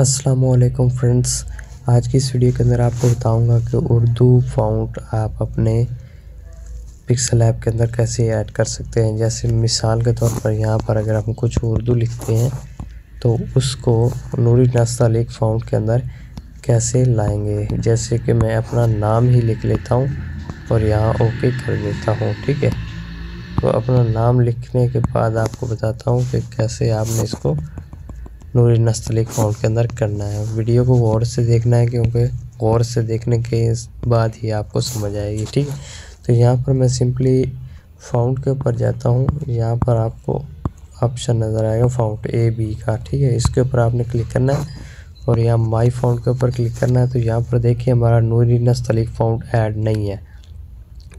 अस्सलामुअलैकुम फ्रेंड्स, आज की इस वीडियो के अंदर आपको बताऊंगा कि उर्दू फ़ॉन्ट आप अपने पिक्सल ऐप के अंदर कैसे ऐड कर सकते हैं। जैसे मिसाल के तौर पर यहाँ पर अगर हम कुछ उर्दू लिखते हैं तो उसको नूरी नस्तलीक फ़ॉन्ट के अंदर कैसे लाएंगे। जैसे कि मैं अपना नाम ही लिख लेता हूँ और यहाँ ओके कर देता हूँ। ठीक है, तो अपना नाम लिखने के बाद आपको बताता हूँ कि कैसे आपने इसको नूरी नस्तलीक फ़ॉन्ट के अंदर करना है। वीडियो को गौर से देखना है क्योंकि गौर से देखने के बाद ही आपको समझ आएगी। ठीक है, तो यहाँ पर मैं सिंपली फ़ॉन्ट के ऊपर जाता हूँ। यहाँ पर आपको ऑप्शन नज़र आएगा फ़ॉन्ट AB का। ठीक है, इसके ऊपर आपने क्लिक करना है और यहाँ माई फ़ॉन्ट के ऊपर क्लिक करना है। तो यहाँ पर देखिए हमारा नूरी नस्तलीक फ़ॉन्ट ऐड नहीं है।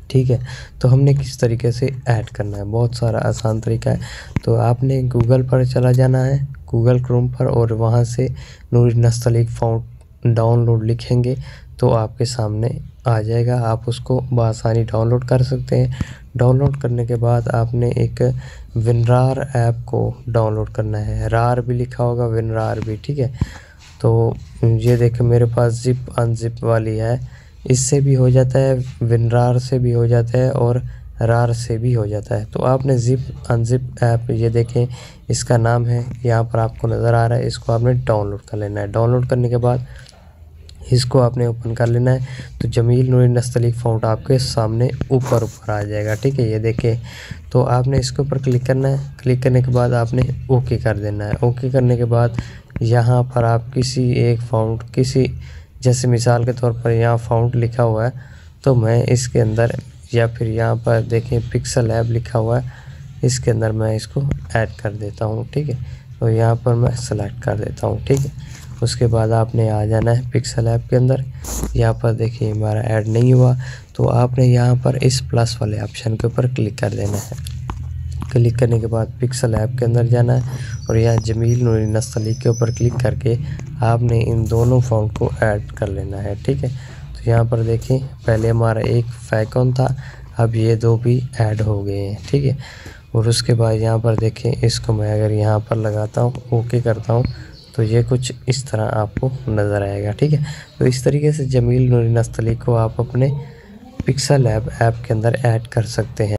ठीक है, तो हमने किस तरीके से ऐड करना है, बहुत सारा आसान तरीका है। तो आपने गूगल पर चला जाना है, गूगल क्रोम पर, और वहाँ से नूरी नस्तलीक फ़ॉन्ट डाउनलोड लिखेंगे तो आपके सामने आ जाएगा। आप उसको बआसानी डाउनलोड कर सकते हैं। डाउनलोड करने के बाद आपने एक विनरार ऐप को डाउनलोड करना है। रार भी लिखा होगा, विनरार भी। ठीक है, तो ये देखें मेरे पास ज़िप अनज़िप वाली है, इससे भी हो जाता है, विनरार से भी हो जाता है और रार से भी हो जाता है। तो आपने ज़िप अनज़िप ऐप, ये देखें इसका नाम है, यहाँ पर आपको नज़र आ रहा है, इसको आपने डाउनलोड कर लेना है। डाउनलोड करने के बाद इसको आपने ओपन कर लेना है तो जमील नूरी नस्तलीक फ़ॉन्ट आपके सामने ऊपर आ जाएगा। ठीक है, ये देखें, तो आपने इसके ऊपर क्लिक करना है। क्लिक करने के बाद आपने ओके कर देना है। ओके करने के बाद यहाँ पर आप किसी एक फ़ॉन्ट, किसी जैसे मिसाल के तौर पर यहाँ फ़ॉन्ट लिखा हुआ है तो मैं इसके अंदर, या फिर यहाँ पर देखें पिक्सल ऐप लिखा हुआ है, इसके अंदर मैं इसको ऐड कर देता हूँ। ठीक है, तो यहाँ पर मैं सेलेक्ट कर देता हूँ। ठीक है, उसके बाद आपने आ जाना है पिक्सल ऐप के अंदर। यहाँ पर देखिए हमारा ऐड नहीं हुआ, तो आपने यहाँ पर इस प्लस वाले ऑप्शन के ऊपर क्लिक कर देना है। क्लिक करने के बाद पिक्सल ऐप के अंदर जाना है और यहाँ जमील नूरी नस्तलीक के ऊपर क्लिक करके आपने इन दोनों फ़ॉन्ट को ऐड कर लेना है। ठीक है, तो यहाँ पर देखें पहले हमारा एक फैकॉन था, अब ये दो भी ऐड हो गए हैं। ठीक है, और उसके बाद यहाँ पर देखें, इसको मैं अगर यहाँ पर लगाता हूँ, ओके करता हूँ, तो ये कुछ इस तरह आपको नज़र आएगा। ठीक है, तो इस तरीके से जमील नूरी नस्तलीक को आप अपने पिक्सल ऐप के अंदर ऐड कर सकते हैं।